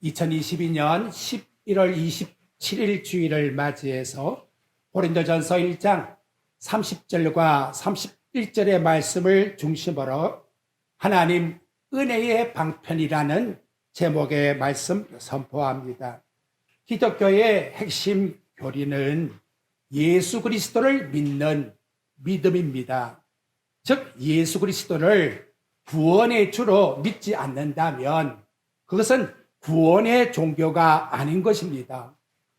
2022년 11월 27일 주일을 맞이해서 고린도전서 1장 30절과 31절의 말씀을 중심으로 하나님 은혜의 방편이라는 제목의 말씀 선포합니다. 기독교의 핵심 교리는 예수 그리스도를 믿는 믿음입니다. 즉 예수 그리스도를 구원의 주로 믿지 않는다면 그것은 구원의 종교가 아닌 것입니다.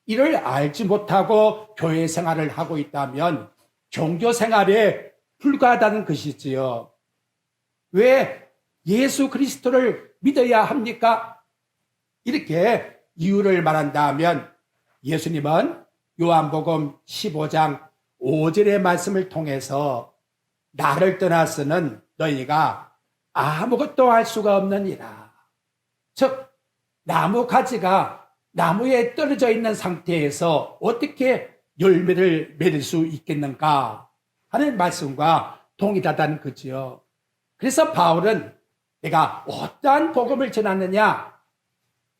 이를 알지 못하고 교회 생활을 하고 있다면 종교 생활에 불과하다는 것이지요. 왜 예수 그리스도를 믿어야 합니까? 이렇게 이유를 말한다면 예수님은 요한복음 15장 5절의 말씀을 통해서 나를 떠나서는 너희가 아무것도 할 수가 없느니라. 즉 나무 가지가 나무에 떨어져 있는 상태에서 어떻게 열매를 맺을 수 있겠는가 하는 말씀과 동일하다는 거지요. 그래서 바울은 내가 어떠한 복음을 전하느냐?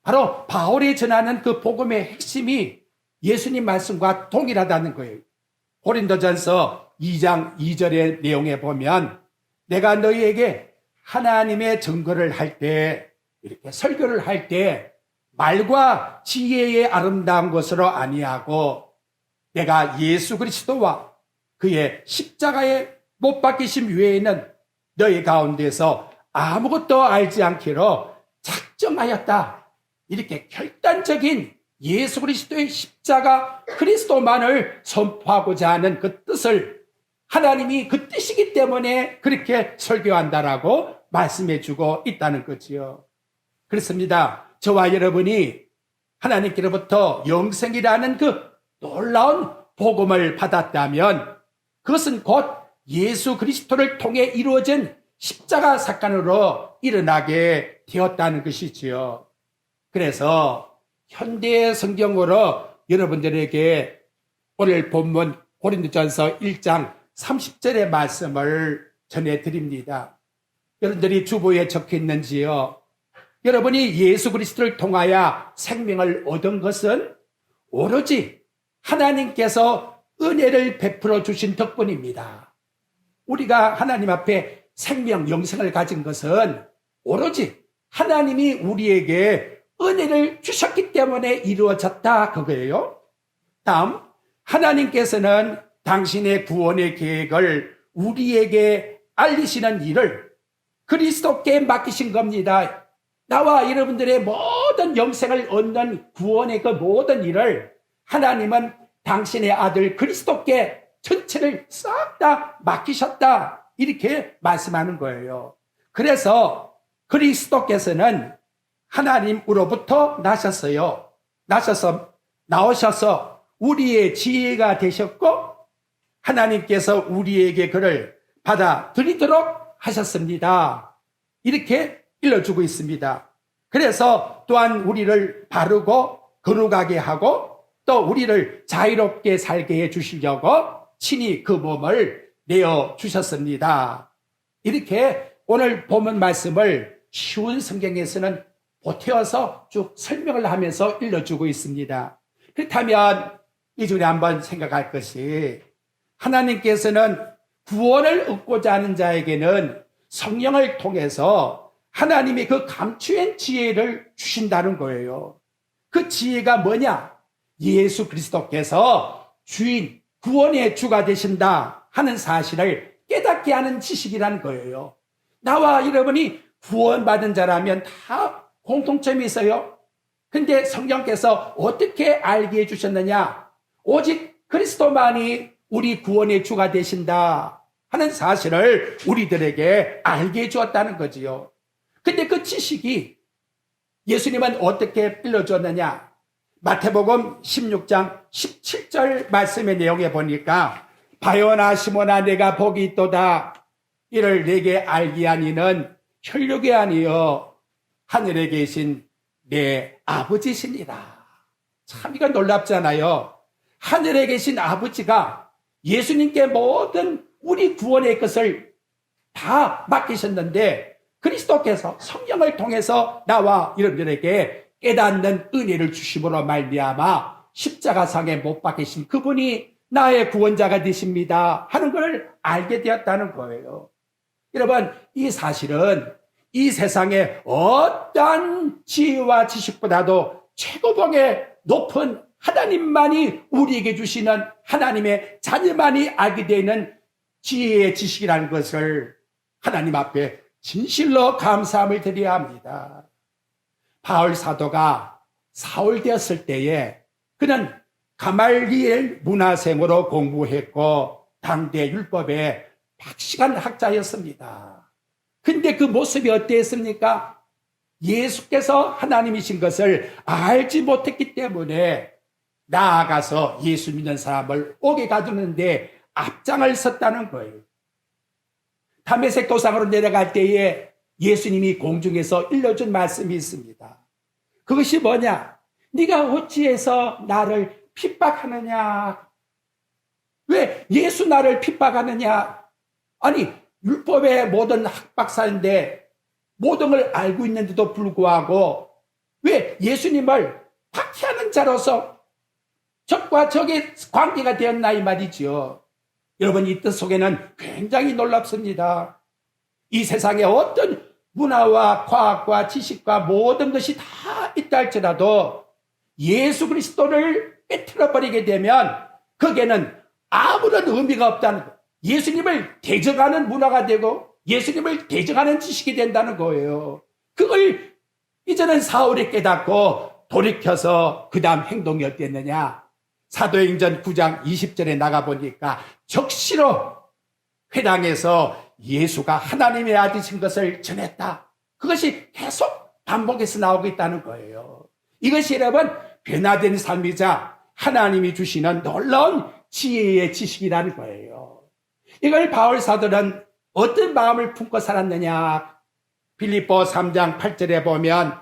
바로 바울이 전하는 그 복음의 핵심이 예수님 말씀과 동일하다는 거예요. 고린도전서 2장 2절의 내용에 보면 내가 너희에게 하나님의 증거를 할 때, 이렇게 설교를 할 때 말과 지혜의 아름다운 것으로 아니하고 내가 예수 그리스도와 그의 십자가에 못 박히심 외에는 너희 가운데서 아무것도 알지 않기로 작정하였다. 이렇게 결단적인 예수 그리스도의 십자가 그리스도만을 선포하고자 하는 그 뜻을 하나님이 그 뜻이기 때문에 그렇게 설교한다라고 말씀해주고 있다는 거지요. 그렇습니다. 저와 여러분이 하나님께로부터 영생이라는 그 놀라운 복음을 받았다면 그것은 곧 예수 그리스도를 통해 이루어진 십자가 사건으로 일어나게 되었다는 것이지요. 그래서 현대 성경으로 여러분들에게 오늘 본문 고린도전서 1장 30절의 말씀을 전해드립니다. 여러분들이 주보에 적혀 있는지요? 여러분이 예수 그리스도를 통하여 생명을 얻은 것은 오로지 하나님께서 은혜를 베풀어 주신 덕분입니다. 우리가 하나님 앞에 생명, 영생을 가진 것은 오로지 하나님이 우리에게 은혜를 주셨기 때문에 이루어졌다 그거예요. 다음, 하나님께서는 당신의 구원의 계획을 우리에게 알리시는 일을 그리스도께 맡기신 겁니다. 나와 여러분들의 모든 영생을 얻는 구원의 그 모든 일을 하나님은 당신의 아들 그리스도께 전체를 싹 다 맡기셨다. 이렇게 말씀하는 거예요. 그래서 그리스도께서는 하나님으로부터 나오셔서 우리의 지혜가 되셨고 하나님께서 우리에게 그를 받아들이도록 하셨습니다. 이렇게 일러주고 있습니다. 그래서 또한 우리를 바르고 거룩하게 하고 또 우리를 자유롭게 살게 해주시려고 친히 그 몸을 내어주셨습니다. 이렇게 오늘 본문 말씀을 쉬운 성경에서는 보태어서 쭉 설명을 하면서 일러주고 있습니다. 그렇다면 이 중에 한번 생각할 것이 하나님께서는 구원을 얻고자 하는 자에게는 성령을 통해서 하나님의 그 감추인 지혜를 주신다는 거예요. 그 지혜가 뭐냐? 예수 그리스도께서 주인, 구원의 주가 되신다 하는 사실을 깨닫게 하는 지식이라는 거예요. 나와 여러분이 구원받은 자라면 다 공통점이 있어요. 근데 성령께서 어떻게 알게 해주셨느냐? 오직 그리스도만이 우리 구원의 주가 되신다 하는 사실을 우리들에게 알게 해주었다는 거지요. 근데 그 지식이 예수님은 어떻게 빌려줬느냐? 마태복음 16장 17절 말씀의 내용에 보니까 바요나 시모나 내가 복이 있도다. 이를 내게 알게 하니는 혈육이 아니요 하늘에 계신 내 아버지시니라. 참 이건 놀랍잖아요. 하늘에 계신 아버지가 예수님께 모든 우리 구원의 것을 다 맡기셨는데 그리스도께서 성령을 통해서 나와 여러분들에게 깨닫는 은혜를 주심으로 말미암아 십자가상에 못 박히신 그분이 나의 구원자가 되십니다 하는 걸 알게 되었다는 거예요. 여러분, 이 사실은 이 세상의 어떠한 지혜와 지식보다도 최고봉의 높은 하나님만이 우리에게 주시는 하나님의 자녀만이 알게 되는 지혜의 지식이라는 것을 하나님 앞에 진실로 감사함을 드려야 합니다. 바울 사도가 사울 되었을 때에 그는 가말리엘 문화생으로 공부했고 당대 율법의 박식한 학자였습니다. 근데 그 모습이 어땠습니까? 예수께서 하나님이신 것을 알지 못했기 때문에 나아가서 예수 믿는 사람을 옥에 가두는데 앞장을 섰다는 거예요. 다메섹 도상으로 내려갈 때에 예수님이 공중에서 일러준 말씀이 있습니다. 그것이 뭐냐? 네가 어찌해서 나를 핍박하느냐? 왜 예수 나를 핍박하느냐? 아니, 율법의 모든 학박사인데 모든 걸 알고 있는데도 불구하고 왜 예수님을 박해하는 자로서 적과 적의 관계가 되었나 이 말이죠. 여러분, 이 뜻 속에는 굉장히 놀랍습니다. 이 세상에 어떤 문화와 과학과 지식과 모든 것이 다 있다 할지라도 예수 그리스도를 빼뜨려 버리게 되면 거기에는 아무런 의미가 없다는 거예요. 예수님을 대적하는 문화가 되고 예수님을 대적하는 지식이 된다는 거예요. 그걸 이제는 사울이 깨닫고 돌이켜서 그 다음 행동이 어땠느냐? 사도행전 9장 20절에 나가보니까 적시로 회당에서 예수가 하나님의 아들이신 것을 전했다. 그것이 계속 반복해서 나오고 있다는 거예요. 이것이 여러분 변화된 삶이자 하나님이 주시는 놀라운 지혜의 지식이라는 거예요. 이걸 바울 사도는 어떤 마음을 품고 살았느냐? 빌립보 3장 8절에 보면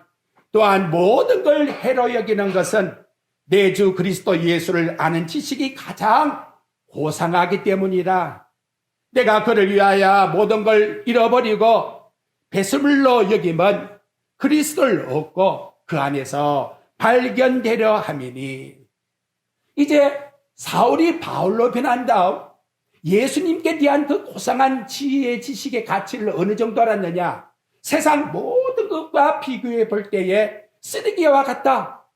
또한 모든 걸 해로 여기는 것은 내 주 그리스도 예수를 아는 지식이 가장 고상하기 때문이라. 내가 그를 위하여 모든 걸 잃어버리고 배설물로 여김은 그리스도를 얻고 그 안에서 발견되려 함이니. 이제 사울이 바울로 변한 다음 예수님께 대한 그 고상한 지혜의 지식의 가치를 어느 정도 알았느냐? 세상 모든 것과 비교해 볼 때에 쓰레기와 같다.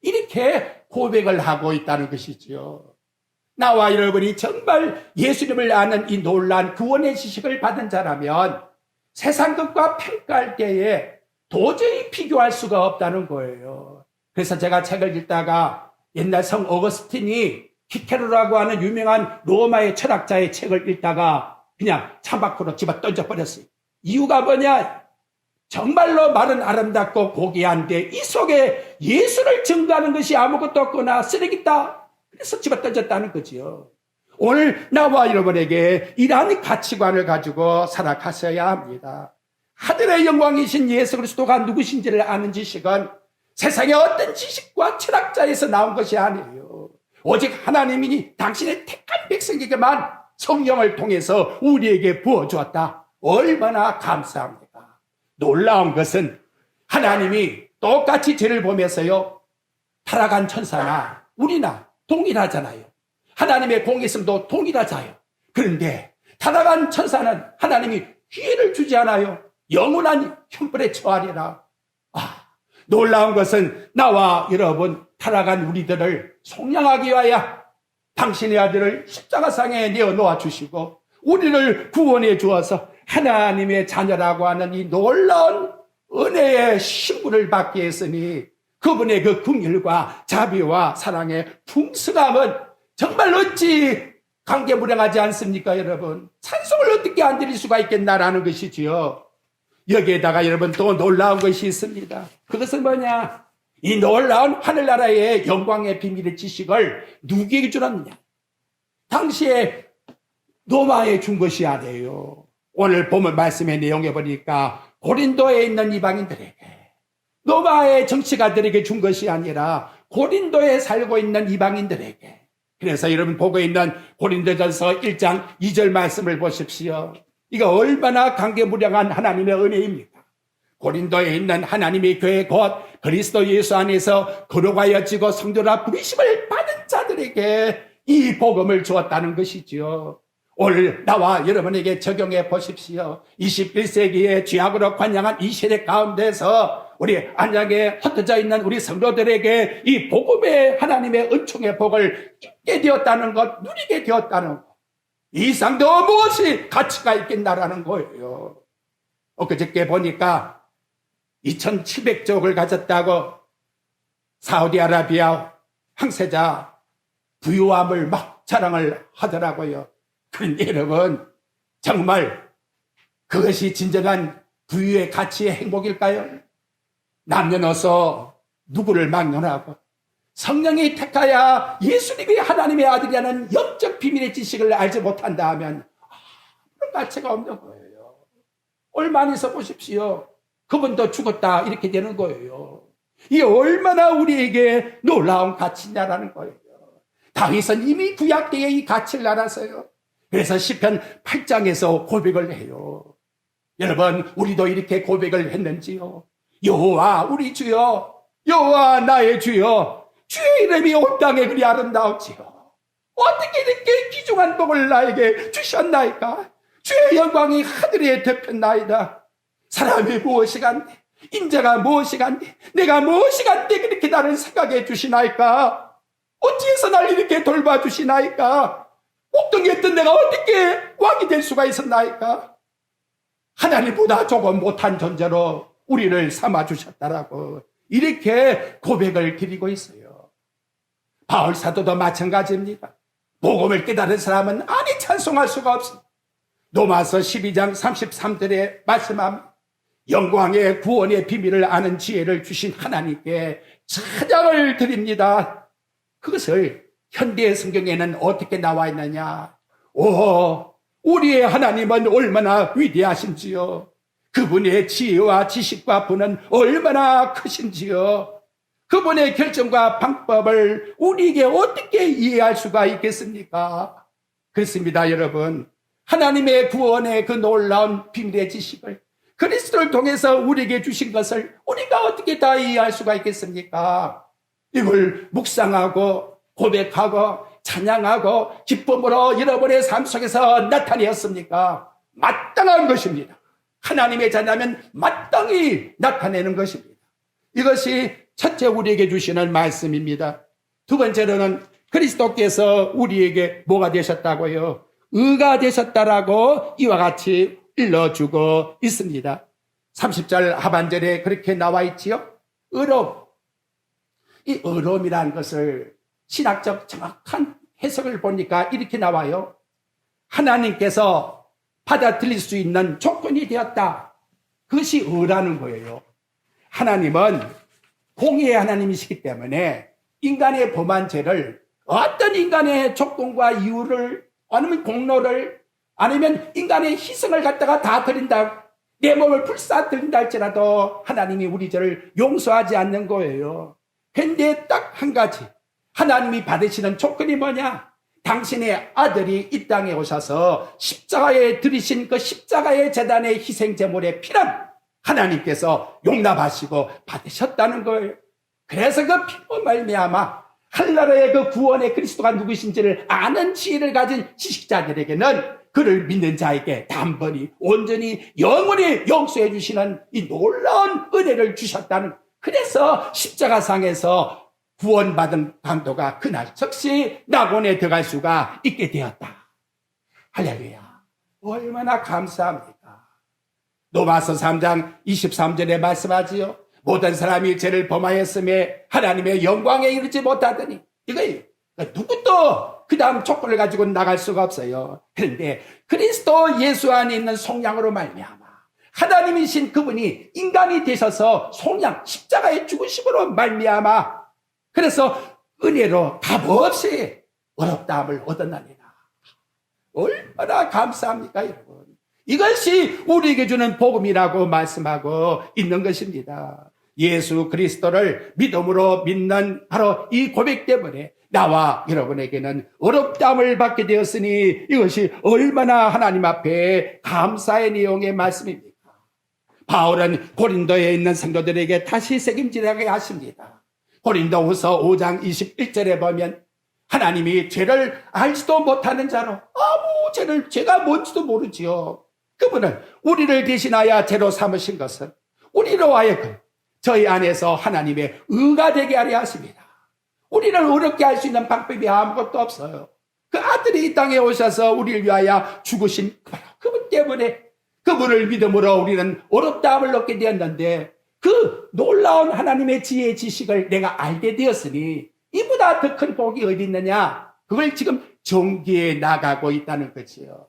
이렇게 고백을 하고 있다는 것이지요. 나와 여러분이 정말 예수님을 아는 이 놀라운 구원의 지식을 받은 자라면 세상 것과 평가할 때에 도저히 비교할 수가 없다는 거예요. 그래서 제가 책을 읽다가 옛날 성 어거스틴이 키케로라고 하는 유명한 로마의 철학자의 책을 읽다가 그냥 창밖으로 집어 던져버렸어요. 이유가 뭐냐? 정말로 말은 아름답고 고귀한데 이 속에 예수를 증거하는 것이 아무것도 없거나 쓰레기다. 그래서 집어 던졌다는 거지요. 오늘 나와 여러분에게 이러한 가치관을 가지고 살아가셔야 합니다. 하늘의 영광이신 예수 그리스도가 누구신지를 아는 지식은 세상의 어떤 지식과 철학자에서 나온 것이 아니에요. 오직 하나님이 당신의 택한 백성에게만 성령을 통해서 우리에게 부어주었다. 얼마나 감사합니까? 놀라운 것은 하나님이 똑같이 죄를 보면서요, 타락한 천사나 우리나 동일하잖아요. 하나님의 공의성도 동일하잖아요. 그런데 타락한 천사는 하나님이 기회를 주지 않아요. 영원한 형벌에 처하리라. 놀라운 것은 나와 여러분 타락한 우리들을 속량하기 위하여 당신의 아들을 십자가상에 내어놓아 주시고 우리를 구원해 주어서 하나님의 자녀라고 하는 이 놀라운 은혜의 신분을 받게 했으니 그분의 그 긍휼과 자비와 사랑의 풍성함은 정말 어찌 감개무량하지 않습니까, 여러분? 찬송을 어떻게 안 드릴 수가 있겠나라는 것이지요. 여기에다가 여러분 또 놀라운 것이 있습니다. 그것은 뭐냐? 이 놀라운 하늘나라의 영광의 비밀의 지식을 누구에게 주었느냐? 당시에 로마에 준 것이 아니에요. 오늘 보면 말씀의 내용에 보니까 고린도에 있는 이방인들에게, 로마의 정치가들에게 준 것이 아니라 고린도에 살고 있는 이방인들에게. 그래서 여러분 보고 있는 고린도전서 1장 2절 말씀을 보십시오. 이거 얼마나 감개무량한 하나님의 은혜입니까? 고린도에 있는 하나님의 교회 곧 그리스도 예수 안에서 거룩하여지고 성도라 부르심을 받은 자들에게 이 복음을 주었다는 것이지요. 오늘 나와 여러분에게 적용해 보십시오. 21세기의 죄악으로 관영한 이 시대 가운데서 우리 안장에 흩어져 있는 우리 성도들에게 이 복음의 하나님의 은총의 복을 입게 되었다는 것, 누리게 되었다는 것, 이 이상 더 무엇이 가치가 있겠나라는 거예요. 엊그저께 보니까 2700쪽을 가졌다고 사우디아라비아 황세자 부유함을 막 자랑을 하더라고요. 그런데 여러분, 정말 그것이 진정한 부유의 가치의 행복일까요? 남녀노소 누구를 막론하고 성령이 택하여 예수님이 하나님의 아들이라는 영적 비밀의 지식을 알지 못한다 하면 아무런 가치가 없는 거예요. 얼마 안에서 보십시오. 그분도 죽었다 이렇게 되는 거예요. 이게 얼마나 우리에게 놀라운 가치냐라는 거예요. 다윗은 이미 구약 때의 이 가치를 알아서요. 그래서 시편 8장에서 고백을 해요. 여러분, 우리도 이렇게 고백을 했는지요? 여호와 우리 주여, 여호와 나의 주여, 주의 이름이 온 땅에 그리 아름다우지요. 어떻게 이렇게 귀중한 복을 나에게 주셨나이까? 주의 영광이 하늘에 덮였나이다. 사람이 무엇이 간데, 인자가 무엇이 간데, 내가 무엇이 간데 그렇게 나를 생각해 주시나이까? 어찌해서 날 이렇게 돌봐주시나이까? 옥동이었던 내가 어떻게 왕이 될 수가 있었나이까? 하나님보다 조금 못한 존재로 우리를 삼아주셨다라고 이렇게 고백을 드리고 있어요. 바울 사도도 마찬가지입니다. 복음을 깨달은 사람은 아니 찬송할 수가 없습니다. 로마서 12장 33절에 말씀합니다. 영광의 구원의 비밀을 아는 지혜를 주신 하나님께 찬양을 드립니다. 그것을 현대 성경에는 어떻게 나와 있느냐? 오, 우리의 하나님은 얼마나 위대하신지요. 그분의 지혜와 지식과 분은 얼마나 크신지요. 그분의 결정과 방법을 우리에게 어떻게 이해할 수가 있겠습니까? 그렇습니다, 여러분. 하나님의 구원의 그 놀라운 비밀의 지식을 그리스도를 통해서 우리에게 주신 것을 우리가 어떻게 다 이해할 수가 있겠습니까? 이걸 묵상하고 고백하고 찬양하고 기쁨으로 여러분의 삶 속에서 나타내었습니까? 마땅한 것입니다. 하나님의 자녀면 마땅히 나타내는 것입니다. 이것이 첫째 우리에게 주시는 말씀입니다. 두 번째로는 그리스도께서 우리에게 뭐가 되셨다고요? 의가 되셨다라고 이와 같이 일러주고 있습니다. 30절 하반절에 그렇게 나와 있지요. 의로움. 이 의로움이라는 것을 신학적 정확한 해석을 보니까 이렇게 나와요. 하나님께서 받아들일 수 있는 조건이 되었다. 그것이 의라는 거예요. 하나님은 공의의 하나님이시기 때문에 인간의 범한 죄를 어떤 인간의 조건과 이유를 아니면 공로를 아니면 인간의 희생을 갖다가 다 드린다. 내 몸을 불사드린다 할지라도 하나님이 우리 죄를 용서하지 않는 거예요. 그런데 딱 한 가지. 하나님이 받으시는 조건이 뭐냐? 당신의 아들이 이 땅에 오셔서 십자가에 들이신 그 십자가의 제단의 희생제물의 피는 하나님께서 용납하시고 받으셨다는 거예요. 그래서 그 피로 말미암아 한나라의 그 구원의 그리스도가 누구신지를 아는 지혜를 가진 지식자들에게는 그를 믿는 자에게 단번에 온전히 영원히 용서해 주시는 이 놀라운 은혜를 주셨다는, 그래서 십자가상에서 구원받은 강도가 그날 즉시 낙원에 들어갈 수가 있게 되었다. 할렐루야. 얼마나 감사합니까? 로마서 3장 23절에 말씀하지요. 모든 사람이 죄를 범하였음에 하나님의 영광에 이르지 못하더니, 이거예요. 누구도 그 다음 조건을 가지고 나갈 수가 없어요. 그런데 그리스도 예수 안에 있는 속량으로 말미암아 하나님이신 그분이 인간이 되셔서 속량 십자가의 죽으심으로 말미암아 그래서 은혜로 값없이 어렵다함을 얻었나니라. 얼마나 감사합니까, 여러분. 이것이 우리에게 주는 복음이라고 말씀하고 있는 것입니다. 예수 그리스도를 믿음으로 믿는 바로 이 고백 때문에 나와 여러분에게는 어렵다함을 받게 되었으니 이것이 얼마나 하나님 앞에 감사의 내용의 말씀입니까? 바울은 고린도에 있는 성도들에게 다시 책임지라고 하십니다. 고린도후서 5장 21절에 보면 하나님이 죄를 알지도 못하는 자로 아무 죄가 뭔지도 모르지요. 그분은 우리를 대신하여 죄로 삼으신 것은 우리로 하여금 저희 안에서 하나님의 의가 되게 하려 하십니다. 우리를 어렵게 할 수 있는 방법이 아무것도 없어요. 그 아들이 이 땅에 오셔서 우리를 위하여 죽으신 그분 때문에 그분을 믿음으로 우리는 어렵다함을 얻게 되었는데 그 놀라운 하나님의 지혜의 지식을 내가 알게 되었으니 이보다 더 큰 복이 어디 있느냐? 그걸 지금 정기에 나가고 있다는 거지요.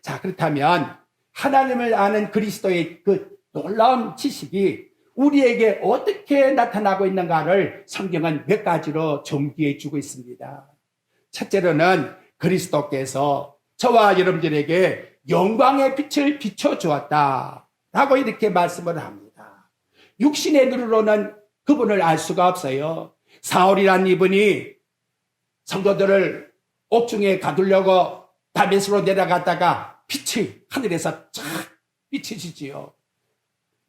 자, 그렇다면 하나님을 아는 그리스도의 그 놀라운 지식이 우리에게 어떻게 나타나고 있는가를 성경은 몇 가지로 정기해 주고 있습니다. 첫째로는 그리스도께서 저와 여러분들에게 영광의 빛을 비춰주었다 라고 이렇게 말씀을 합니다. 육신의 눈으로는 그분을 알 수가 없어요. 사울이란 이분이 성도들을 옥중에 가두려고 다메섹으로 내려갔다가 빛이 하늘에서 쫙 비치지지요.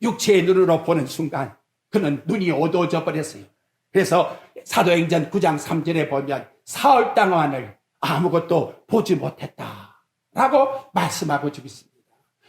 육체의 눈으로 보는 순간 그는 눈이 어두워져 버렸어요. 그래서 사도행전 9장 3절에 보면 사울 땅만을 아무것도 보지 못했다 라고 말씀하고 있습니다.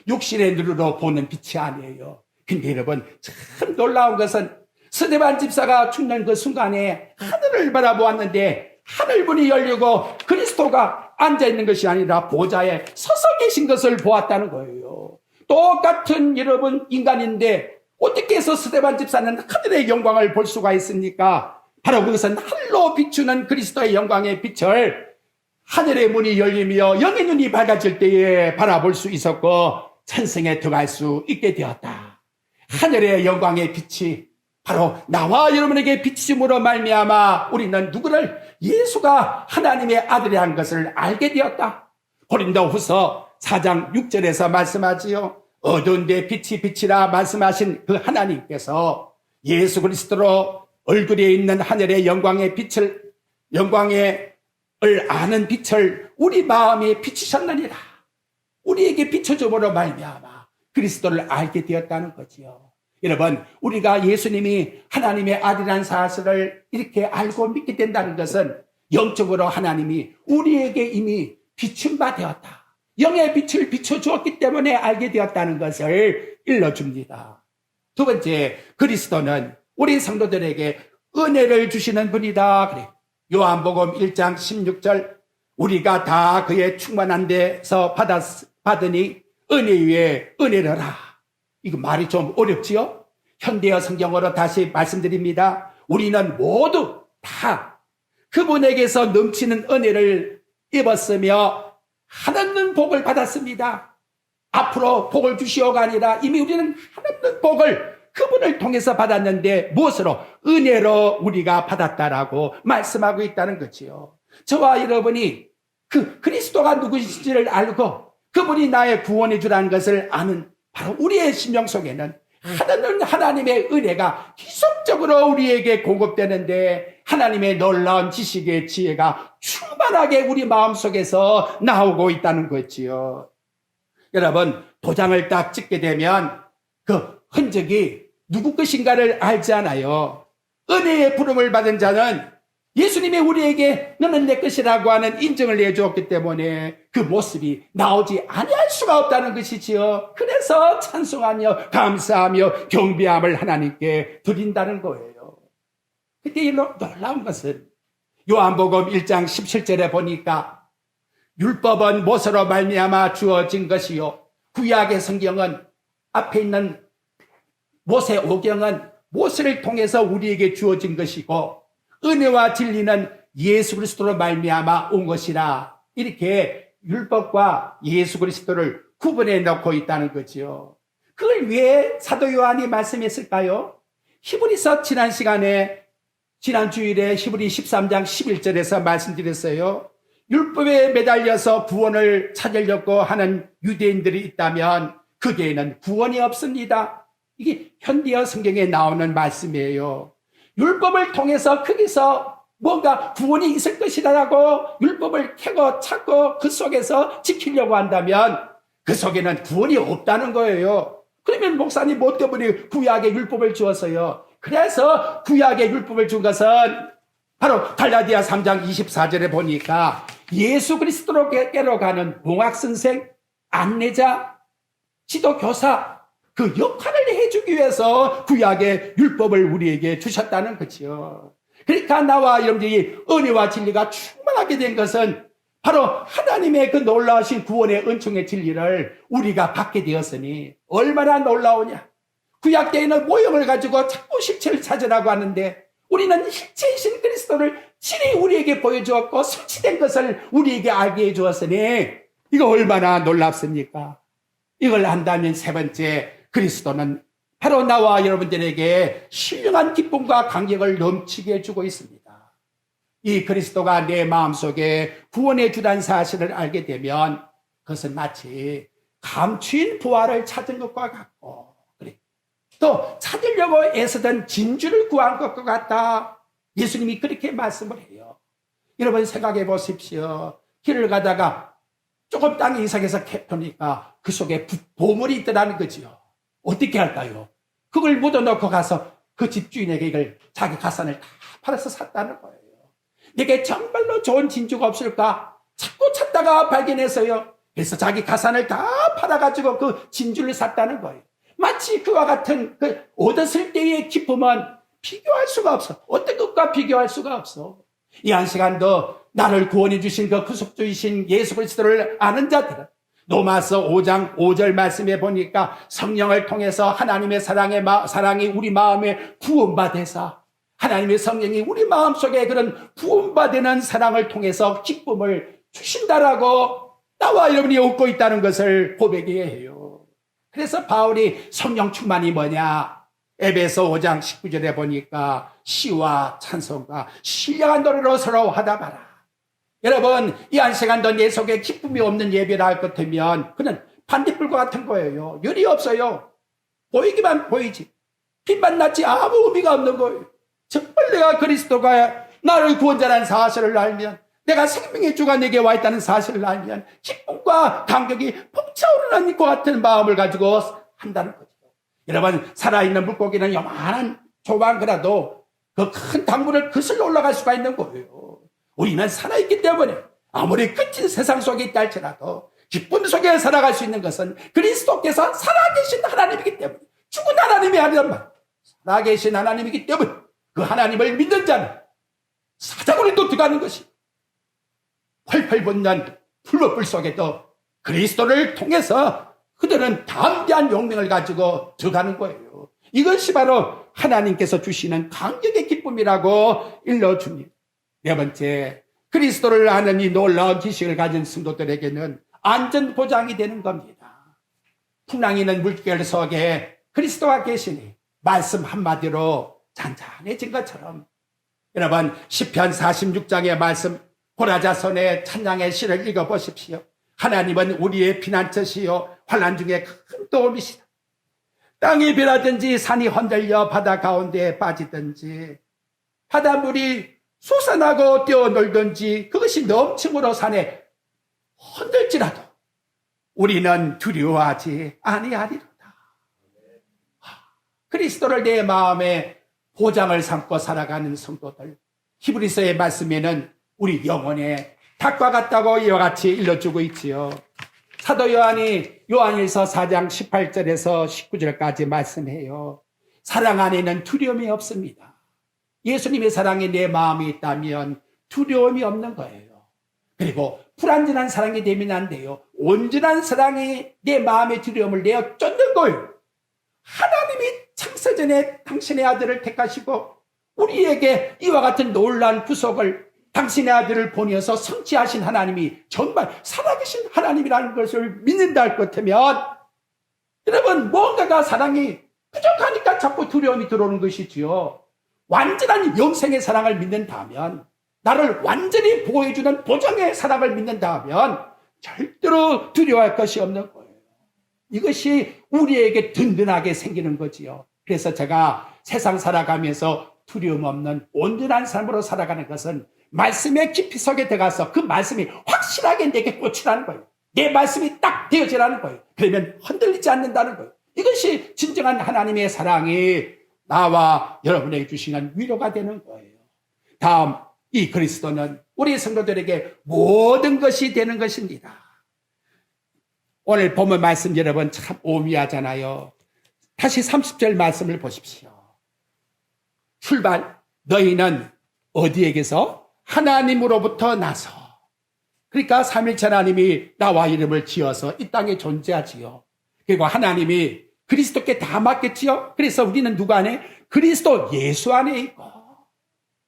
육신의 눈으로 보는 빛이 아니에요. 근데 여러분 참 놀라운 것은 스데반 집사가 죽는 그 순간에 하늘을 바라보았는데 하늘문이 열리고 그리스도가 앉아있는 것이 아니라 보좌에 서서 계신 것을 보았다는 거예요. 똑같은 여러분 인간인데 어떻게 해서 스데반 집사는 하늘의 영광을 볼 수가 있습니까? 바로 그것은 하늘로 비추는 그리스도의 영광의 빛을 하늘의 문이 열리며 영의 눈이 밝아질 때에 바라볼 수 있었고 천성에 들어갈 수 있게 되었다. 하늘의 영광의 빛이 바로 나와 여러분에게 비치심으로 말미암아 우리는 누구를 예수가 하나님의 아들이라는 것을 알게 되었다. 고린도후서 4장 6절에서 말씀하지요. 어두운 데 빛이 빛이라 말씀하신 그 하나님께서 예수 그리스도로 얼굴에 있는 하늘의 영광의 빛을 영광의 아는 빛을 우리 마음에 비추셨느니라. 우리에게 비춰줌으로 말미암아 그리스도를 알게 되었다는 거지요. 여러분, 우리가 예수님이 하나님의 아들이라는 사실을 이렇게 알고 믿게 된다는 것은 영적으로 하나님이 우리에게 이미 비춘 바 되었다. 영의 빛을 비춰주었기 때문에 알게 되었다는 것을 일러줍니다. 두 번째, 그리스도는 우리 성도들에게 은혜를 주시는 분이다. 그래. 요한복음 1장 16절 우리가 다 그의 충만한 데서 받으니 은혜 위에 은혜를 하라. 이거 말이 좀 어렵지요? 현대어 성경어로 다시 말씀드립니다. 우리는 모두 다 그분에게서 넘치는 은혜를 입었으며 한없는 복을 받았습니다. 앞으로 복을 주시오가 아니라 이미 우리는 한없는 복을 그분을 통해서 받았는데 무엇으로? 은혜로 우리가 받았다라고 말씀하고 있다는 거지요. 저와 여러분이 그 그리스도가 누구신지를 알고 그분이 나의 구원해 주라는 것을 아는 바로 우리의 심령 속에는 하나님의 은혜가 지속적으로 우리에게 공급되는데 하나님의 놀라운 지식의 지혜가 충만하게 우리 마음속에서 나오고 있다는 거지요. 여러분, 도장을 딱 찍게 되면 그 흔적이 누구 것인가를 알지 않아요. 은혜의 부름을 받은 자는 예수님이 우리에게 너는 내 것이라고 하는 인정을 내주었기 때문에 그 모습이 나오지 아니할 수가 없다는 것이지요. 그래서 찬송하며 감사하며 경배함을 하나님께 드린다는 거예요. 근데 놀라운 것은 요한복음 1장 17절에 보니까 율법은 모세로 말미암아 주어진 것이요 구약의 성경은 앞에 있는 모세 오경은 모세를 통해서 우리에게 주어진 것이고 은혜와 진리는 예수 그리스도로 말미암아 온 것이라. 이렇게 율법과 예수 그리스도를 구분해 놓고 있다는 거죠. 그걸 왜 사도 요한이 말씀했을까요? 히브리서 지난 주일에 히브리 13장 11절에서 말씀드렸어요. 율법에 매달려서 구원을 찾으려고 하는 유대인들이 있다면 그게에는 구원이 없습니다. 이게 현대어 성경에 나오는 말씀이에요. 율법을 통해서 거기서 뭔가 구원이 있을 것이라고 율법을 캐고 찾고 그 속에서 지키려고 한다면 그 속에는 구원이 없다는 거예요. 그러면 목사님 못 때문에 구약의 율법을 주었어요. 그래서 구약의 율법을 준 것은 바로 갈라디아 3장 24절에 보니까 예수 그리스도로께로 가는 봉학선생, 안내자, 지도교사 그 역할을 해주기 위해서 구약의 율법을 우리에게 주셨다는 거죠. 그러니까 나와 여러분들이 은혜와 진리가 충만하게 된 것은 바로 하나님의 그 놀라우신 구원의 은총의 진리를 우리가 받게 되었으니 얼마나 놀라우냐. 구약 때에는 모형을 가지고 자꾸 실체를 찾으라고 하는데 우리는 실체이신 그리스도를 친히 우리에게 보여주었고 성취된 것을 우리에게 알게 해주었으니 이거 얼마나 놀랍습니까? 이걸 안다면 세 번째, 그리스도는 바로 나와 여러분들에게 신령한 기쁨과 감격을 넘치게 해주고 있습니다. 이 그리스도가 내 마음속에 구원해 주란 사실을 알게 되면 그것은 마치 감추인 부활을 찾은 것과 같고 또 찾으려고 애쓰던 진주를 구한 것과 같다. 예수님이 그렇게 말씀을 해요. 여러분 생각해 보십시오. 길을 가다가 조금 땅이 이상해서 캐보니까 그 속에 보물이 있더라는 거지요. 어떻게 할까요? 그걸 묻어놓고 가서 그 집주인에게 이걸 자기 가산을 다 팔아서 샀다는 거예요. 내게 정말로 좋은 진주가 없을까? 자꾸 찾다가 발견해서요. 그래서 자기 가산을 다 팔아가지고 그 진주를 샀다는 거예요. 마치 그와 같은 그 얻었을 때의 기쁨은 비교할 수가 없어. 어떤 것과 비교할 수가 없어. 이 한 시간도 나를 구원해 주신 그 구속주이신 예수 그리스도를 아는 자들은 로마서 5장 5절 말씀에 보니까 성령을 통해서 하나님의 사랑이 우리 마음에 구원받아서 하나님의 성령이 우리 마음속에 그런 구원받는 사랑을 통해서 기쁨을 주신다라고 나와 여러분이 얻고 있다는 것을 고백해야 해요. 그래서 바울이 성령 충만이 뭐냐? 에베소 5장 19절에 보니까 시와 찬송과 신령한 노래로 서로 하다 봐라. 여러분, 이 한 시간도 내 속에 기쁨이 없는 예배를 할 것 같으면 그는 반딧불과 같은 거예요. 열이 없어요. 보이기만 보이지. 빛만 났지 아무 의미가 없는 거예요. 정말 내가 그리스도가 나를 구원자라는 사실을 알면, 내가 생명의 주가 내게 와 있다는 사실을 알면 기쁨과 감격이 벅차오르는 것 같은 마음을 가지고 한다는 거죠. 여러분, 살아있는 물고기는 요만한 조그만 거라도 그 큰 강물을 거슬러 올라갈 수가 있는 거예요. 우리는 살아있기 때문에 아무리 끝인 세상 속에 있다 할지라도 기쁨 속에 살아갈 수 있는 것은 그리스도께서 살아계신 하나님이기 때문에, 죽은 하나님이 아니란 말, 살아계신 하나님이기 때문에 그 하나님을 믿는 자는 사자굴에 또 들어가는 것이 펄펄 붙는 풀무불 속에도 그리스도를 통해서 그들은 담대한 용맹을 가지고 들어가는 거예요. 이것이 바로 하나님께서 주시는 감격의 기쁨이라고 일러줍니다. 네 번째, 그리스도를 아는 이 놀라운 지식을 가진 성도들에게는 안전보장이 되는 겁니다. 풍랑이는 물결 속에 그리스도가 계시니 말씀 한마디로 잔잔해진 것처럼, 여러분 시편 46장의 말씀 고라자손의 찬양의 시를 읽어보십시오. 하나님은 우리의 피난처시요 환난 중에 큰 도움이시다. 땅이 변하든지 산이 흔들려 바다 가운데에 빠지든지 바닷물이 솟아나고 뛰어놀든지 그것이 넘침으로 산에 흔들지라도 우리는 두려워하지 아니하리로다. 그리스도를 내 마음에 보장을 삼고 살아가는 성도들, 히브리서의 말씀에는 우리 영혼의 닭과 같다고 이와 같이 일러주고 있지요. 사도 요한이 요한일서 4장 18절에서 19절까지 말씀해요. 사랑 안에는 두려움이 없습니다. 예수님의 사랑이 내 마음에 있다면 두려움이 없는 거예요. 그리고 불완전한 사랑이 되면 안 돼요. 온전한 사랑이 내 마음의 두려움을 내어 쫓는 거예요. 하나님이 창세전에 당신의 아들을 택하시고 우리에게 이와 같은 놀라운 구속을 당신의 아들을 보내어서 성취하신 하나님이 정말 살아계신 하나님이라는 것을 믿는다 할 것 같으면, 여러분 뭔가가 사랑이 부족하니까 자꾸 두려움이 들어오는 것이지요. 완전한 영생의 사랑을 믿는다면, 나를 완전히 보호해주는 보장의 사랑을 믿는다면 절대로 두려워할 것이 없는 거예요. 이것이 우리에게 든든하게 생기는 거지요. 그래서 제가 세상 살아가면서 두려움 없는 온전한 삶으로 살아가는 것은 말씀의 깊이 속에 들어가서 그 말씀이 확실하게 내게 꽂히라는 거예요. 내 말씀이 딱 되어지라는 거예요. 그러면 흔들리지 않는다는 거예요. 이것이 진정한 하나님의 사랑이 나와 여러분에게 주시는 위로가 되는 거예요. 다음, 이 그리스도는 우리 성도들에게 모든 것이 되는 것입니다. 오늘 본문 말씀 여러분 참 오묘하잖아요. 다시 30절 말씀을 보십시오. 출발, 너희는 어디에게서? 하나님으로부터 나서. 그러니까 삼일체 하나님이 나와 이름을 지어서 이 땅에 존재하지요. 그리고 하나님이 그리스도께 다 맡겼지요. 그래서 우리는 누구 안에? 그리스도 예수 안에 있고.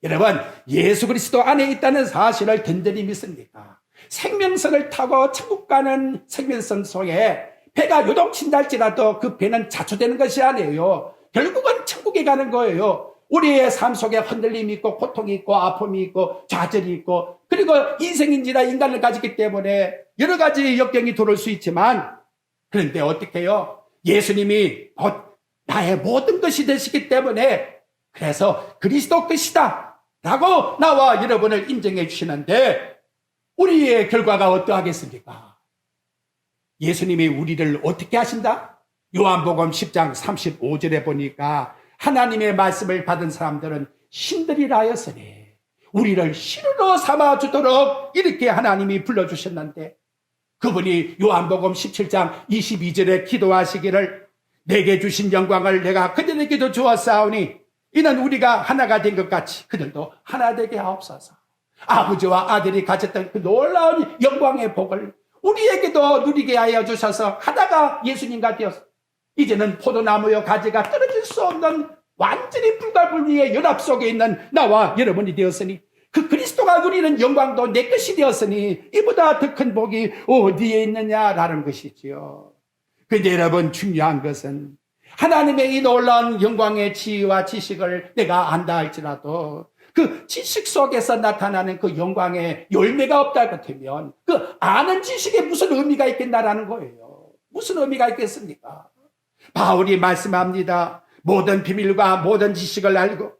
여러분, 예수 그리스도 안에 있다는 사실을 든든히 믿습니까? 생명선을 타고 천국 가는 생명선 속에 배가 요동친다 할지라도 그 배는 자초되는 것이 아니에요. 결국은 천국에 가는 거예요. 우리의 삶 속에 흔들림이 있고 고통이 있고 아픔이 있고 좌절이 있고 그리고 인생인지라 인간을 가지기 때문에 여러 가지 역경이 들어올 수 있지만 그런데 어떻게 해요? 예수님이 나의 모든 것이 되시기 때문에 그래서 그리스도 것이다 라고 나와 여러분을 인정해 주시는데 우리의 결과가 어떠하겠습니까? 예수님이 우리를 어떻게 하신다? 요한복음 10장 35절에 보니까 하나님의 말씀을 받은 사람들은 신들이라 하였으니 우리를 신으로 삼아주도록 이렇게 하나님이 불러주셨는데 그분이 요한복음 17장 22절에 기도하시기를 내게 주신 영광을 내가 그들에게도 주었사오니 이는 우리가 하나가 된 것 같이 그들도 하나 되게 하옵소서. 아버지와 아들이 가졌던 그 놀라운 영광의 복을 우리에게도 누리게 하여 주셔서 하나가 예수님과 되어서 이제는 포도나무여 가지가 떨어질 수 없는 완전히 불가분리의 연합 속에 있는 나와 여러분이 되었으니 그 그리스도가 누리는 영광도 내 것이 되었으니 이보다 더 큰 복이 어디에 있느냐라는 것이지요. 그런데 여러분 중요한 것은 하나님의 이 놀라운 영광의 지혜와 지식을 내가 안다 할지라도 그 지식 속에서 나타나는 그 영광의 열매가 없다 같으면 그 아는 지식에 무슨 의미가 있겠나라는 거예요. 무슨 의미가 있겠습니까? 바울이 말씀합니다. 모든 비밀과 모든 지식을 알고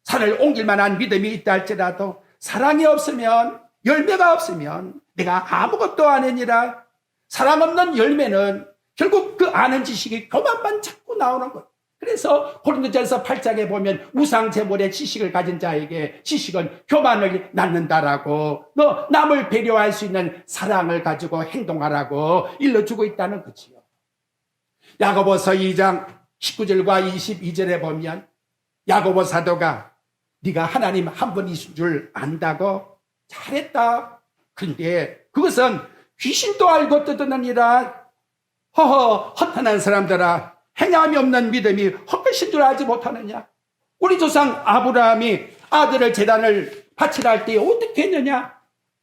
산을 옮길 만한 믿음이 있다 할지라도 사랑이 없으면 열매가 없으면 내가 아무것도 아니니라. 사랑 없는 열매는 결국 그 아는 지식이 교만만 자꾸 나오는 거예요. 그래서 고린도전서 8장에 보면 우상제물의 지식을 가진 자에게 지식은 교만을 낳는다라고 너 남을 배려할 수 있는 사랑을 가지고 행동하라고 일러주고 있다는 거지요. 야고보서 2장 19절과 22절에 보면 야고보 사도가 네가 하나님 한 분이신 줄 안다고? 잘했다. 그런데 그것은 귀신도 알고 떠드느니라. 허허 허탄한 사람들아 행함이 없는 믿음이 헛것인 줄 알지 못하느냐? 우리 조상 아브라함이 아들을 제단을 바치라 할 때 어떻게 했느냐?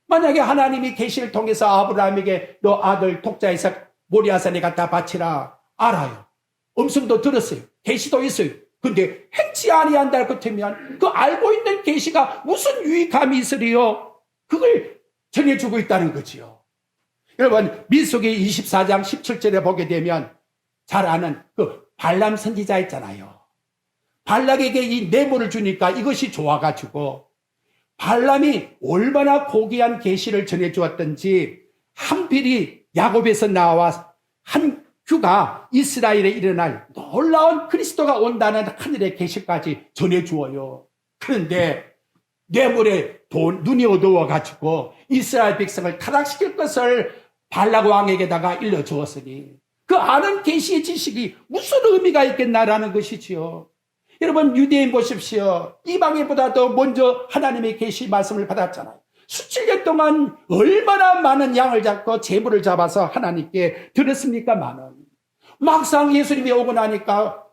만약에 하나님이 계시를 통해서 아브라함에게 너 아들 독자에서 모리아산에 갖다 바치라 알아요. 음성도 들었어요. 계시도 있어요. 근데 행치 아니한다 같으면 그 알고 있는 계시가 무슨 유익함이 있으리요? 그걸 전해주고 있다는 거지요. 여러분 민수기 24장 17절에 보게 되면 잘 아는 그 발람 선지자 있잖아요. 발락에게 이 뇌물을 주니까 이것이 좋아가지고 발람이 얼마나 고귀한 계시를 전해주었던지 한필이 야곱에서 나와 한 휴가 이스라엘에 일어날 놀라운 그리스도가 온다는 하늘의 계시까지 전해주어요. 그런데 뇌물에 눈이 어두워가지고 이스라엘 백성을 타락시킬 것을 발락 왕에게다가 일러주었으니 그 아는 계시의 지식이 무슨 의미가 있겠나라는 것이지요. 여러분 유대인 보십시오. 이방인보다도 먼저 하나님의 계시 말씀을 받았잖아요. 수칠년 동안 얼마나 많은 양을 잡고 제물을 잡아서 하나님께 드렸습니까? 막상 예수님이 오고 나니까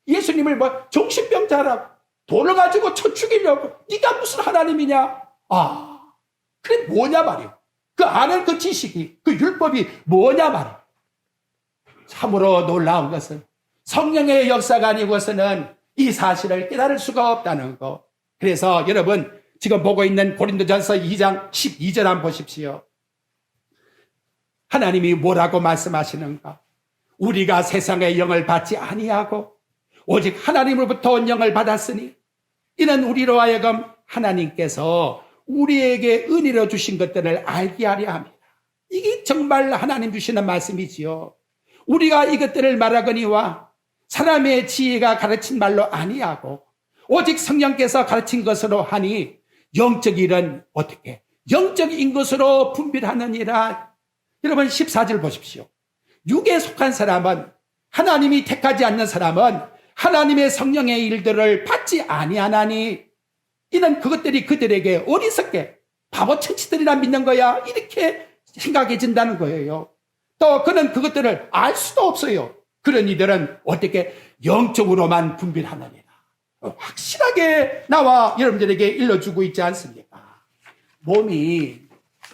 예수님을 정신병자라고 돈을 가지고 쳐 죽이려고 네가 무슨 하나님이냐? 그게 뭐냐 말이에요. 그 아는 그 지식이 그 율법이 뭐냐 말이에요. 참으로 놀라운 것은 성령의 역사가 아니고서는 이 사실을 깨달을 수가 없다는 거. 그래서 여러분 지금 보고 있는 고린도전서 2장 12절 한번 보십시오. 하나님이 뭐라고 말씀하시는가? 우리가 세상의 영을 받지 아니하고 오직 하나님으로부터 온 영을 받았으니 이는 우리로 하여금 하나님께서 우리에게 은혜로 주신 것들을 알게 하려 합니다. 이게 정말 하나님 주시는 말씀이지요. 우리가 이것들을 말하거니와 사람의 지혜가 가르친 말로 아니하고 오직 성령께서 가르친 것으로 하니 영적 일은 어떻게? 영적인 것으로 분별하느니라. 여러분 14절 보십시오. 육에 속한 사람은, 하나님이 택하지 않는 사람은 하나님의 성령의 일들을 받지 아니하나니 이는 그것들이 그들에게 어리석게 바보 천치들이라 믿는 거야, 이렇게 생각해진다는 거예요. 또 그는 그것들을 알 수도 없어요. 그런 이들은 어떻게? 영적으로만 분별하느니라. 확실하게 나와 여러분들에게 일러주고 있지 않습니까? 몸이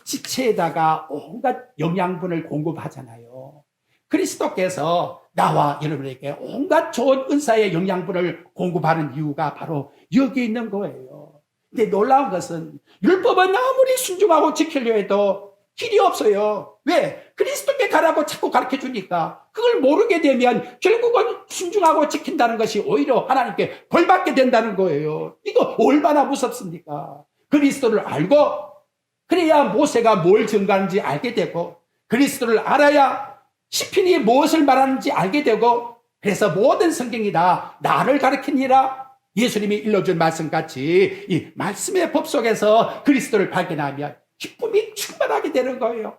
지체에다가 온갖 영양분을 공급하잖아요. 그리스도께서 나와 여러분에게 온갖 좋은 은사의 영양분을 공급하는 이유가 바로 여기 있는 거예요. 근데 놀라운 것은 율법은 아무리 순종하고 지키려 해도 길이 없어요. 왜? 그리스도께 가라고 자꾸 가르쳐 주니까 그걸 모르게 되면 결국은 순종하고 지킨다는 것이 오히려 하나님께 벌받게 된다는 거예요. 이거 얼마나 무섭습니까? 그리스도를 알고 그래야 모세가 뭘 증거하는지 알게 되고, 그리스도를 알아야 시편이 무엇을 말하는지 알게 되고, 그래서 모든 성경이 다 나를 가르치니라. 예수님이 일러준 말씀같이 이 말씀의 법 속에서 그리스도를 발견하면 기쁨이 충만하게 되는 거예요.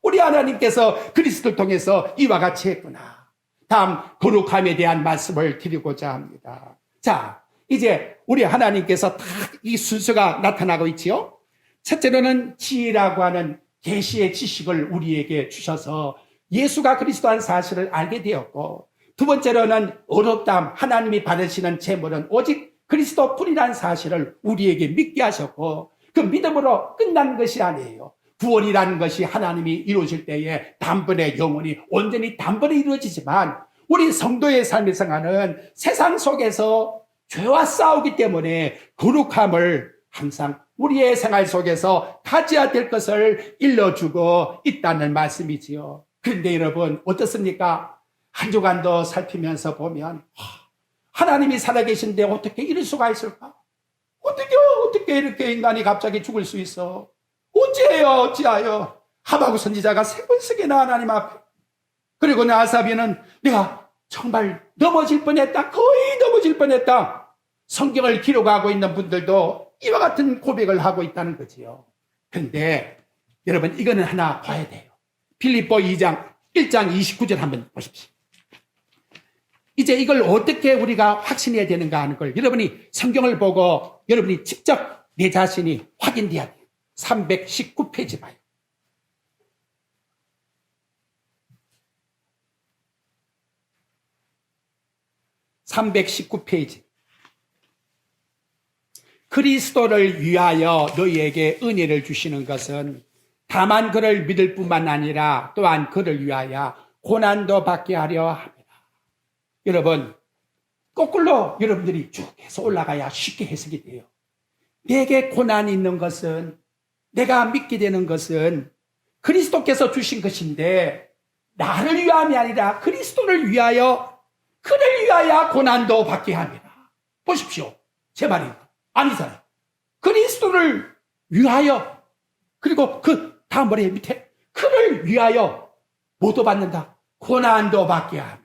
우리 하나님께서 그리스도를 통해서 이와 같이 했구나. 다음 거룩함에 대한 말씀을 드리고자 합니다. 자, 이제 우리 하나님께서 다 이 순서가 나타나고 있지요. 첫째로는 지혜라고 하는 계시의 지식을 우리에게 주셔서 예수가 그리스도한 사실을 알게 되었고, 두 번째로는 어렵담, 하나님이 받으시는 제물은 오직 그리스도뿐이라는 사실을 우리에게 믿게 하셨고, 그 믿음으로 끝난 것이 아니에요. 구원이라는 것이 하나님이 이루어질 때에 단번에 영원히 온전히 단번에 이루어지지만, 우리 성도의 삶의 생활은 세상 속에서 죄와 싸우기 때문에 거룩함을 항상 우리의 생활 속에서 가져야 될 것을 일러주고 있다는 말씀이지요. 그런데 여러분 어떻습니까? 한 주간도 살피면서 보면 하나님이 살아계신데 어떻게 이럴 수가 있을까? 어떻게 이렇게 인간이 갑자기 죽을 수 있어? 어찌하여 하박국 선지자가 3번씩이나 하나님 앞에, 그리고 아사비는 내가 정말 넘어질 뻔했다, 거의 넘어질 뻔했다. 성경을 기록하고 있는 분들도 이와 같은 고백을 하고 있다는 거지요. 그런데 여러분 이거는 하나 봐야 돼요. 빌립보 1장 29절 한번 보십시오. 이제 이걸 어떻게 우리가 확신해야 되는가 하는 걸 여러분이 성경을 보고 여러분이 직접 내 자신이 확인돼야 돼요. 319페이지 봐요. 319페이지. 그리스도를 위하여 너희에게 은혜를 주시는 것은 다만 그를 믿을 뿐만 아니라 또한 그를 위하여 고난도 받게 하려 합니다. 여러분, 거꾸로 여러분들이 쭉 해서 올라가야 쉽게 해석이 돼요. 내게 고난이 있는 것은, 내가 믿게 되는 것은 그리스도께서 주신 것인데 나를 위함이 아니라 그리스도를 위하여, 그를 위하여 고난도 받게 합니다. 보십시오. 제 말입니다. 아니잖아요. 그리스도를 위하여, 그리고 그 다음 머리 밑에 그를 위하여 뭐도 받는다? 고난도 받게 합니다.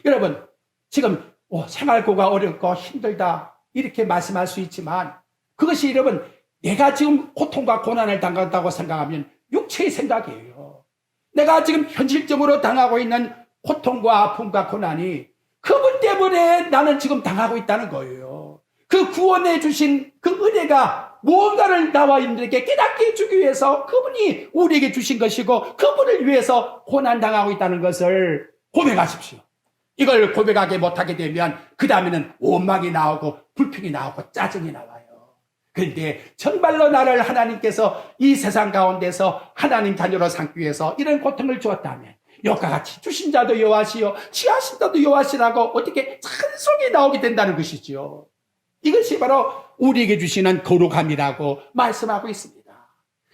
여러분 지금 생활고가 어렵고 힘들다 이렇게 말씀할 수 있지만, 그것이 여러분 내가 지금 고통과 고난을 당한다고 생각하면 육체의 생각이에요. 내가 지금 현실적으로 당하고 있는 고통과 아픔과 고난이 그분 때문에 나는 지금 당하고 있다는 거예요. 그 구원해 주신 그 은혜가 무언가를 나와 있는들에게 깨닫게 해주기 위해서 그분이 우리에게 주신 것이고, 그분을 위해서 고난당하고 있다는 것을 고백하십시오. 이걸 고백하게 못하게 되면 그 다음에는 원망이 나오고 불평이 나오고 짜증이 나와요. 그런데 정말로 나를 하나님께서 이 세상 가운데서 하나님 자녀로 삼기 위해서 이런 고통을 주었다면, 여기와 같이 주신 자도 여호와시요 취하신 자도 여호와시라고 어떻게 찬송이 나오게 된다는 것이죠. 이것이 바로 우리에게 주시는 거룩함이라고 말씀하고 있습니다.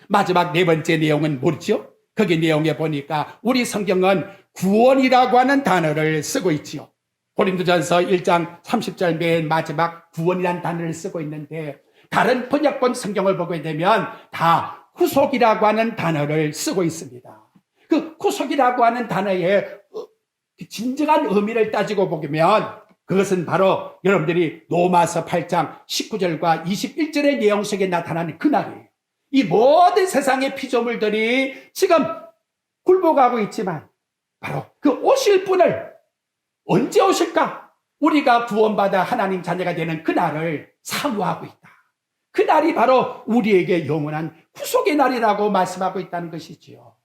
마지막 네 번째 내용은 뭐죠? 거기 내용에 보니까 우리 성경은 구원이라고 하는 단어를 쓰고 있지요. 고린도전서 1장 30절 맨 마지막 구원이라는 단어를 쓰고 있는데, 다른 번역본 성경을 보게 되면 다 후속이라고 하는 단어를 쓰고 있습니다. 그 구속이라고 하는 단어의 진정한 의미를 따지고 보면 그것은 바로 여러분들이 로마서 8장 19절과 21절의 내용 속에 나타나는 그날이에요. 이 모든 세상의 피조물들이 지금 굴복하고 있지만 바로 그 오실 분을 언제 오실까? 우리가 구원받아 하나님 자녀가 되는 그날을 사모하고 있다. 그날이 바로 우리에게 영원한 구속의 날이라고 말씀하고 있다는 것이지요.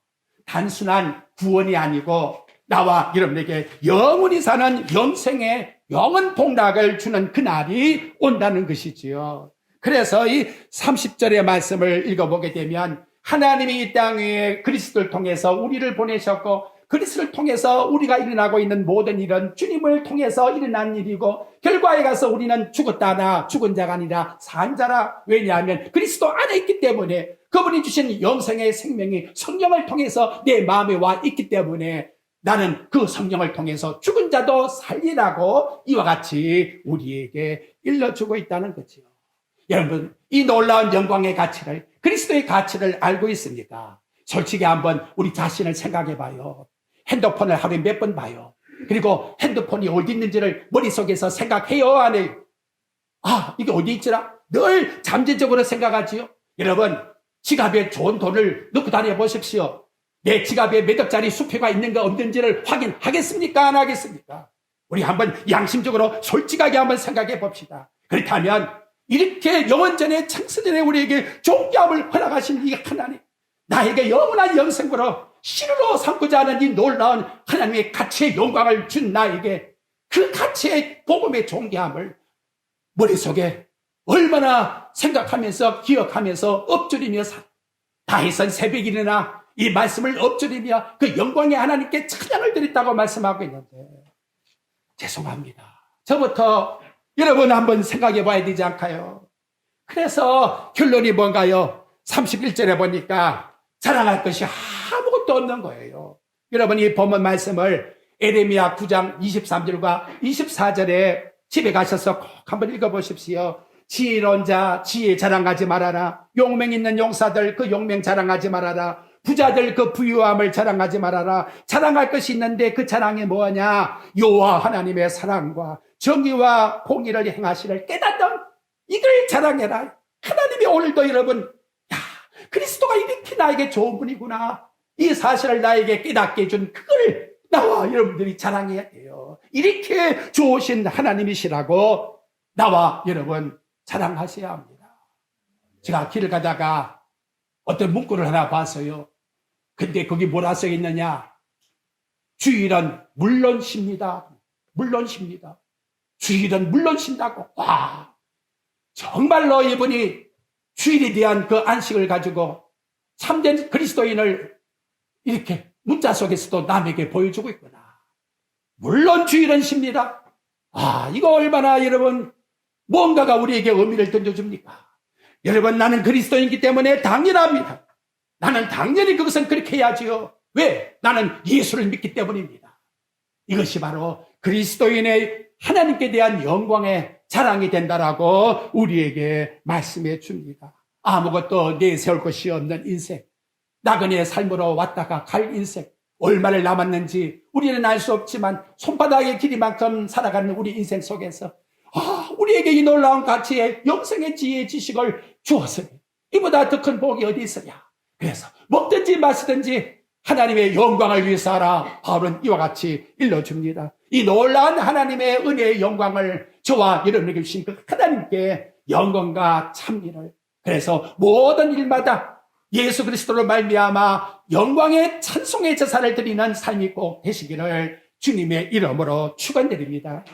단순한 구원이 아니고 나와 여러분에게 영원히 사는 영생의 영원 복락을 주는 그날이 온다는 것이지요. 그래서 이 30절의 말씀을 읽어보게 되면 하나님이 이 땅 위에 그리스도를 통해서 우리를 보내셨고 그리스도를 통해서 우리가 일어나고 있는 모든 일은 주님을 통해서 일어난 일이고 결과에 가서 우리는 죽었다나 죽은 자가 아니라 산 자라. 왜냐하면 그리스도 안에 있기 때문에 그분이 주신 영생의 생명이 성령을 통해서 내 마음에 와 있기 때문에 나는 그 성령을 통해서 죽은 자도 살리라고 이와 같이 우리에게 일러주고 있다는 거지요. 여러분, 이 놀라운 영광의 가치를, 그리스도의 가치를 알고 있습니까? 솔직히 한번 우리 자신을 생각해 봐요. 핸드폰을 하루에 몇 번 봐요. 그리고 핸드폰이 어디 있는지를 머릿속에서 생각해요, 안 해요? 아, 이게 어디 있지라? 늘 잠재적으로 생각하지요. 여러분, 지갑에 좋은 돈을 넣고 다녀 보십시오. 내 지갑에 몇 억짜리 수표가 있는가 없는지를 확인하겠습니까? 안 하겠습니까? 우리 한번 양심적으로 솔직하게 한번 생각해 봅시다. 그렇다면 이렇게 영원전에 창세전에 우리에게 존귀함을 허락하신 이 하나님, 나에게 영원한 영생으로 신으로 삼고자 하는 이 놀라운 하나님의 가치의 영광을 준 나에게 그 가치의 복음의 존귀함을 머릿속에 얼마나 생각하면서 기억하면서 엎드리며 다윗은 새벽에 일어나 이 말씀을 엎드리며 그 영광의 하나님께 찬양을 드렸다고 말씀하고 있는데 죄송합니다. 저부터 여러분 한번 생각해 봐야 되지 않을까요? 그래서 결론이 뭔가요? 31절에 보니까 자랑할 것이 아무것도 없는 거예요. 여러분 이 본문 말씀을 에레미야 9장 23절과 24절에 집에 가셔서 꼭 한번 읽어보십시오. 지혜로운 자 지혜 자랑하지 말아라. 용맹 있는 용사들 그 용맹 자랑하지 말아라. 부자들 그 부유함을 자랑하지 말아라. 자랑할 것이 있는데 그 자랑이 뭐냐? 여호와 하나님의 사랑과 정의와 공의를 행하시를 깨닫던 이걸 자랑해라. 하나님이 오늘도 여러분, 야, 그리스도가 이렇게 나에게 좋은 분이구나. 이 사실을 나에게 깨닫게 해준 그걸 나와 여러분들이 자랑해야 돼요. 이렇게 좋으신 하나님이시라고 나와 여러분 자랑하셔야 합니다. 제가 길을 가다가 어떤 문구를 하나 봤어요. 근데 거기 뭐라 써 있느냐? 주일은 물론 쉽니다. 물론 쉽니다. 주일은 물론 쉰다고. 와, 정말로 이분이 주일에 대한 그 안식을 가지고 참된 그리스도인을 이렇게 문자 속에서도 남에게 보여주고 있구나. 물론 주일은 쉽니다. 아, 이거 얼마나 여러분 뭔가가 우리에게 의미를 던져줍니까? 여러분 나는 그리스도인이기 때문에 당연합니다. 나는 당연히 그것은 그렇게 해야지요. 왜? 나는 예수를 믿기 때문입니다. 이것이 바로 그리스도인의 하나님께 대한 영광의 자랑이 된다라고 우리에게 말씀해 줍니다. 아무것도 내세울 것이 없는 인생, 나그네의 삶으로 왔다가 갈 인생, 얼마를 남았는지 우리는 알 수 없지만 손바닥의 길이만큼 살아가는 우리 인생 속에서 우리에게 이 놀라운 가치의 영생의 지혜의 지식을 주었으니 이보다 더 큰 복이 어디 있으냐. 그래서 먹든지 마시든지 하나님의 영광을 위해서 하라. 바울은 이와 같이 일러줍니다. 이 놀라운 하나님의 은혜의 영광을 저와 여러분에게 주신 그 하나님께 영광과 찬미를, 그래서 모든 일마다 예수 그리스도로 말미암아 영광의 찬송의 제사를 드리는 삶이 꼭 되시기를 주님의 이름으로 축원드립니다.